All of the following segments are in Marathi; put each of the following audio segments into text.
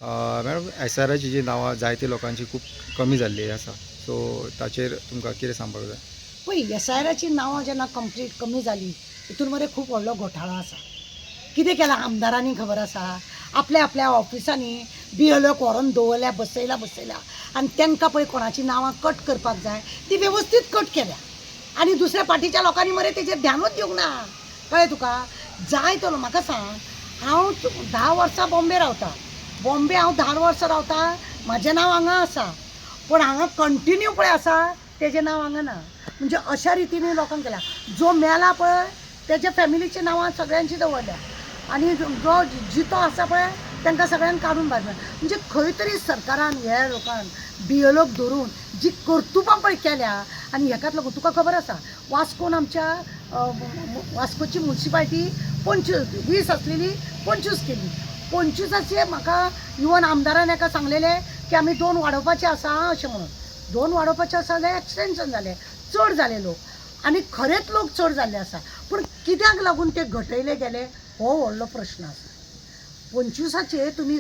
मॅडम SRची जी नांवां जायते लोकांची खूप कमी जाल्ली आसा सो ताचेर तुमकां कितें सांगपाक जाय? पळय SRची नांवां जेन्ना कंप्लीट कमी जाली हितून मरे खूब व्हडलो घोटाळो आसा. कितें केलां आमदारांनी खबर आसा आपल्या आपल्या ऑफिसांनी BLOक व्हरून दवरल्या बसयल्या आनी तांकां पळय कोणाची नांवां कट करपाक जाय ती वेवस्थीत कट केल्या आनी दुसऱ्या पार्टीच्या लोकांनी मरे तेजेर ध्यानूच दिवंक ना. कळ्ळें तुका? जाय तो म्हाका सांग, हांव 10 वर्सां बॉम्बे रावतां. बॉम्बे हांव 10 वर्सां रावतां, म्हाजें नांव हांगा आसा पूण हांगा कंटिन्यू पळय आसा तेजें नांव हांगा ना. म्हणजे अशा रितीन लोकांक केल्या. जो मेला पळय तेज्या फॅमिलीची नांवां सगळ्यांची दवरल्या आनी जो जितो आसा पळय तांकां सगळ्यांक काडून भायर. म्हणजे खंय तरी सरकारान ह्या लोकांक BLOक धरून जी कर्तुबां पळय केल्या आनी हेकाच लागून तुका खबर आसा वास्कोन आमच्या वास्कोची म्युनिसिपालिटी 20 आसलेली 25 केली. 25चे म्हाका इवन आमदारान एका सांगलेलें की आमी 2 वाडोवपाचे आसा अशें म्हणून. 2 वाडोवपाचे आसा जाल्यार एक्सटेन्शन जालें, चड जाले लोक आनी खरेंच लोक चड जाल्ले आसा. पूण कित्याक लागून ते घटयले गेले हो व्हडलो प्रश्न आसा. 25चे तुमी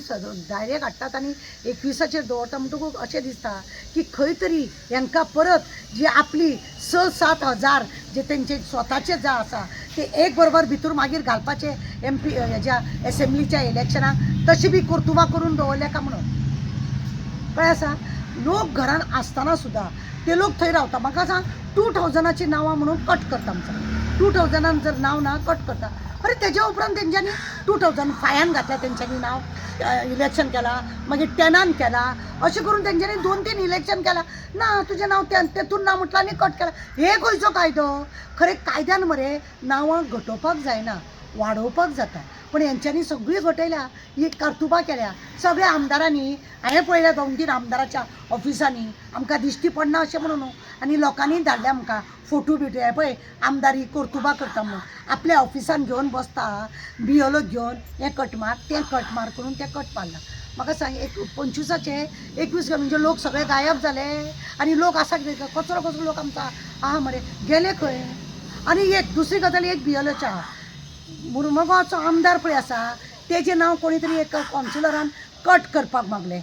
डायरेक्ट हाडटात आनी 21चेर दवरता म्हणटकूच अशें दिसता की खंय तरी हांकां परत जी आपली 6-7 हजार जे तेंचे स्वताचे जे आसा ते एक बरोबर भितर मागीर घालपाचे MP हेज्या एसेंब्लीच्या इलेक्शनाक तशी बी कर्तुबां करून दवरल्या काय म्हणून. कळ्ळें आसा? लोक घरान आसतना सुद्दां ते लोक थंय रावता. म्हाका सांग 2000ची नांवां म्हणून कट करता आमचा 2000 जर नांव ना कट करता. अरे तेज्या उपरांत तेंच्यांनी 2005 घातल्या तेंच्यांनी नांव इलेक्शन केला मागीर 10 केला अशें करून तेंच्यांनी 2-3 इलेक्शन केला ना तुजें नांव तेतून ना म्हटलं आनी कट केला. हे खंयचो कायदो? खरें कायद्यान मरे नांवां घटोवपाक जायना वाडोवपाक जाता पण हेंच्यांनी सगळीं घटयल्या ही कर्तुबां केल्या. सगळ्या आमदारांनी हांवें पळयल्या 2-3 आमदाराच्या ऑफिसांनी आमकां दिश्टी पडना अशें म्हणून न्हू आनी लोकांनी धाडल्या आमकां फोटो बिटो हे पळय आमदारी कर्तुबां करता म्हणून आपल्या ऑफिसान घेवन बसता BLO घेवन हें कट मार तें कट मार करून तें कट मारला. म्हाका सांग 25चे 21 म्हणजे लोक सगळे गायब जाले आनी लोक आसा कितें कचरो लोक आमचा आहा मरे गेले खंय. आनी एक दुसरी गजाल एक BLOच्या मुर्मुगांवचो आमदार पळय आसा तेजें नांव कोणी तरी एक कावन्सिलरान कट करपाक मागलें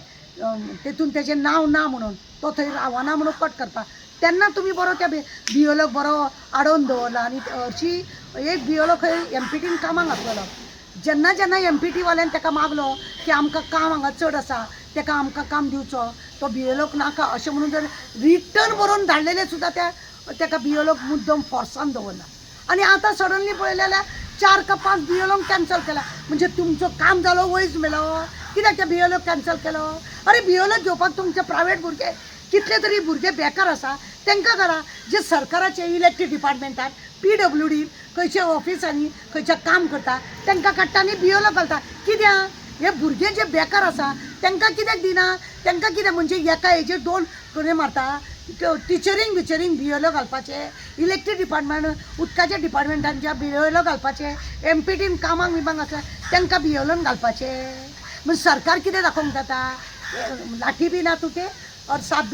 तेतून तेजें नांव ना म्हणून तो थंय रावना म्हणून कट करपाक. तेन्ना तुमी बरो त्या BLOक बरो आडोवन दवरला आनी हरशी एक BLO खंय MPटीन कामाक घातलेलो. जेन्ना MPटी वाल्यान ताका मागलो की आमकां काम हांगा चड आसा ताका आमकां काम दिवचो तो BLOक नाका अशें म्हणून जर रिटर्न बरोवन धाडलेले सुद्दां ताका BLOक मुद्दम फोर्सान दवरला. आनी आतां सडनली पळयलें जाल्यार 4 का 5 BLOक कॅन्सल केला. म्हणजे तुमचो काम जालो वयस मेलो कित्याक त्या BLOक कॅन्सल केलो? अरे BLO घेवपाक तुमचे प्रायवेट भुरगे कितले तरी भुरगे बेकार आसा तांकां करा. जे सरकाराचे इलेक्ट्रीक डिपार्टमेंटान PWD खंयच्या ऑफिसांनी खंयच्या काम करता तांकां काडटा आनी BLO घालता. कित्याक हे भुरगे जे बेकार आसा तांकां कित्याक दिना? तांकां कित्याक म्हणजे एका हेजेर 2 कोणे मारता टिचरींग BLO घालपाचे इलेक्ट्रीक डिपार्टमेंट उदकाच्या डिपार्टमेंटान ज्या BLO घालपाचे MPटीन कामाक बिमाक आसल्या तांकां BLOन घालपाचे. म्हणजे सरकार कितें दाखोवंक जाता लाठी बी ना तुटे और साप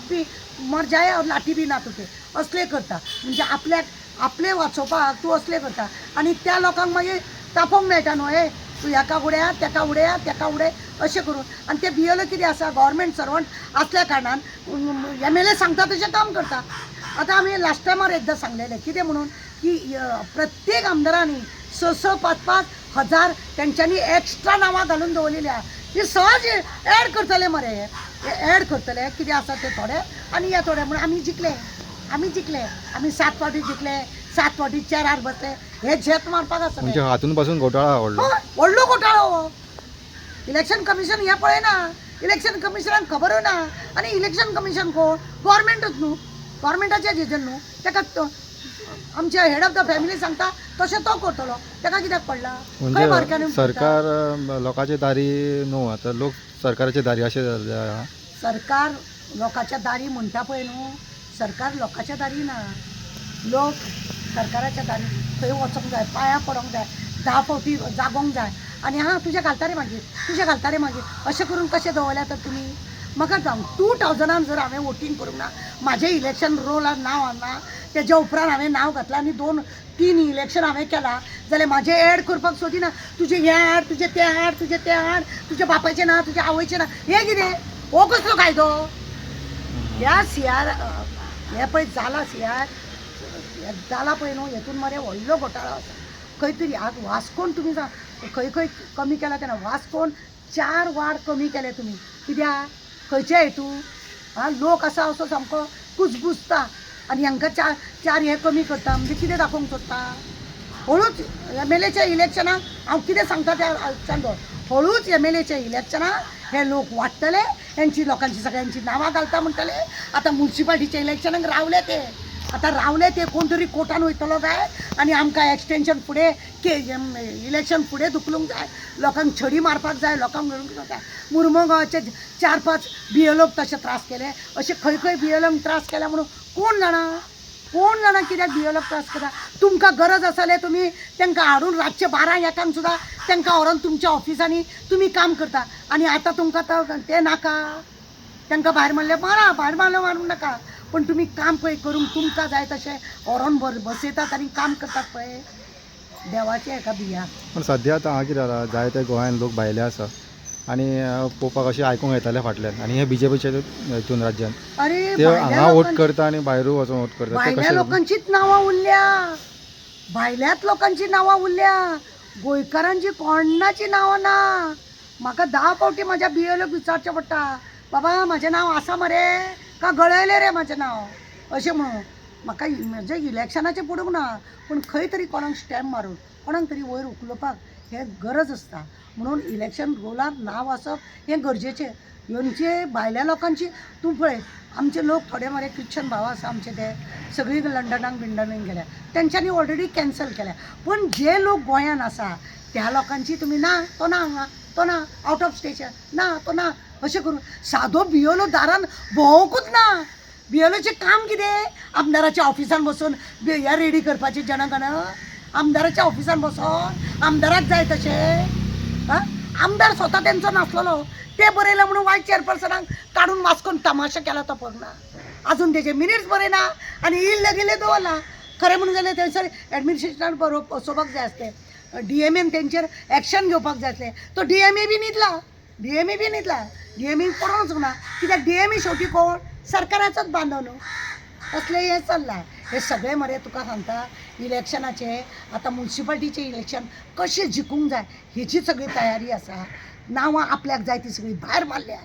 भी मर जाए और लाठी बी ना तुटे असले करता. म्हणजे आपले वाचोवपाक तूं असले करता आनी त्या लोकांक मागीर तापोवंक मेळटा न्हू हे तूं हेका उडया तेका उडय अशें करून. आनी ते BLO कितें आसा गव्हर्मेंट सर्वंट आसल्या कारणान MLA सांगता तशें काम करता. आतां आमी लास्ट टायमार एकदां सांगलेलें कितें म्हणून की प्रत्येक आमदारांनी 6-6, 5-5 हजार तेंच्यांनी एक्स्ट्रा नांवां घालून दवरलेली आहा. ही सहज एड करतले मरे एड करतले कितें आसा ते थोडे आनी हे थोडे म्हणून आमी जिखले आमी 7 फावटी जिखले 7 फावटी चेरार बसले हे झेत मारपाक आसा. म्हणजे हातून पासून घोटाळा व्हडलो घोटाळो. इलेक्शन कमिशन हे पळयना इलेक्शन कमिशनाक खबरूय ना आनी इलेक्शन कमिशन कोण गव्हर्मेंटूच न्हू गव्हर्मेंटाचें डिसिजन न्हू ताका आमचे हेड ऑफ द फॅमिली सांगता तशें तो करतलो ताका कित्याक पडला. म्हणजे सरकार लोकांचे दारी न्हू आतां लोक सरकाराचे दारी अशें जालें. सरकार लोकांच्या दारी म्हणटा पळय न्हू सरकार लोकांच्या दारी ना. लोक सरकाराच्या दारी खंय वचोंक जाय पांयां पडोंक जाय 10 फावटी जागोंक जाय आनी तुजें घालता रे मागीर अशें करून कशें दवरल्या तर तुमी. म्हाका सांग 2000 जर हांवें वोटींग करूंक ना म्हाजें इलेक्शन रोलार नांव हाडना तेज्या उपरांत हांवें नांव घातलां आनी 2-3 इलेक्शन हांवें केलां जाल्यार माझे ऍड करपाक सोदी ना तुझे हे हाड तुझे ते हाड तुझे ते हाड तुझ्या बापायचे ना तुझ्या आवयचे ना हे कितें हो कसलो कायदो ह्या सियार हे पळय जाला सियार जाला पळय न्हू हेतून मरे व्हडलो घोटाळो आसा खंय तरी आज वास्कोन तुमी खंय खंय कमी केला तेन्ना वास्कोन 4 वाड कमी केले तुमी कित्याक खंयच्या हेतू लोक आसा असो सामको कुजबुजता आनी हांकां चार हे कमी करता म्हणजे कितें दाखोवंक सोदता हळूच MLAच्या इलेक्शनाक हांव कितें सांगता त्या सांगो हळूच MLAच्या इलेक्शनाक हे लोक वाडटले हेंची लोकांची सगळ्यांची नांवां घालता म्हणटले आतां म्युन्सिपाल्टीच्या इलेक्शनाक रावले ते आतां रावले ते कोण तरी कोर्टान वयतलो काय आनी आमकां एक्सटेंशन फुडें इलेक्शन फुडें धुकलूंक जाय लोकांक छडी मारपाक जाय लोकांक घेवंक जाय मुर्मगांवाचे 4-5 BLOक तशे त्रास केले अशे खंय खंय BLOक त्रास केल्या म्हणून कोण जाणा कित्याक BLOक त्रास करता तुमकां गरज आसले तुमी तांकां हाडून रातचे 12-1 सुद्दां तांकां व्हरोन तुमच्या ऑफिसांनी तुमी काम करता आनी आतां तुमकां ते नाका तांकां भायर मारलें भायर मारूंक नाका पण तुम्ही काम पळय करूंक तुमकां जाय तशें व्हरोन बसयतात आनी काम करतात पळय देवाचें हेका बिया पण सद्या आतां हांगा कितें जाता जायते गोंयान लोक भायले आसा आनी पळोवपाक अशें आयकूंक येताले फाटल्यान आनी हे BJPचे हितून राज्यान अरे ते हांगा वोट करता आनी भायरूय वचून वोट करता ते भायल्या कशें लोकांचीच नांवां उरल्या भायल्याच लोकांची नांवां उरल्या गोंयकारांची कोणाची नांवां ना म्हाका 10 फावटी म्हाज्या BLOक विचारचें पडटा बाबा म्हाजें नांव आसा मरे का गळयलें रे म्हाजें नांव अशें म्हणून म्हाका म्हजें इलेक्शनाचें पडूंक ना पूण खंय तरी कोणाक स्टॅम्प मारून कोणाक तरी वयर उखलपाक हें गरज आसता म्हणून इलेक्शन रोलार नांव आसप हें गरजेचें ह्यांचे भायल्या लोकांची तूं पळय आमचे लोक थोडे मारे क्रिश्चन भाव आसा आमचे ते सगळीं लंडनाक बिंडनाक गेल्या तेंच्यांनी ऑलरेडी कॅन्सल केल्या पण जे लोक गोंयान आसा त्या लोकांची तुमी ना तो ना हांगा तो ना आउट ऑफ स्टेशन ना तो ना अशें करून सादो BLO दारान भोंवूंकूच ना BLOचें काम कितें आमदाराच्या ऑफिसान बसून हे रेडी करपाचें जनगण आमदाराच्या ऑफिसान बसोन आमदाराक जाय तशें आमदार स्वता तेंचो नासलेलो ते बरयला म्हणून वायस चेअरपर्सनाक काडून वास्कोन तमाशा केला तो पळोवना अजून तेजे मिनिट्स बरयना आनी इल्ले गेले दवरला खरें म्हणून जाल्यार थंयसर एडमिनिस्ट्रेशनान बसोवपाक जाय आसलें DMAन तेंचेर एक्शन घेवपाक जाय आसलें तो DMA बी न्हिदला DMA पडोवंक ना कित्याक DMA शेवटी कोण सरकाराचोच बांदव न्हू असलें हें चल्लां हे सगळें मरे तुका सांगता इलेक्शनाचे आतां म्युन्सिपाल्टीचें इलेक्शन कशें जिखूंक जाय हेची सगळी तयारी आसा नांवां आपल्याक जाय ती सगळीं भायर मारल्या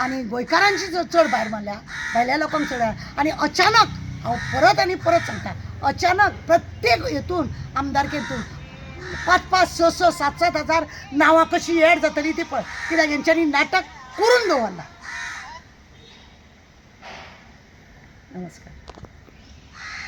आनी गोंयकारांची चड भायर मारल्या भायल्या लोकांक चड आनी अचानक हांव परत आनी परत सांगता अचानक प्रत्येक हेतून आमदारकेतून 5-5, 6-6, 7-7 हजार नांवां कशी एड जातली ती पळय कित्याक हेंच्यांनी नाटक करून दवरला नमस्कार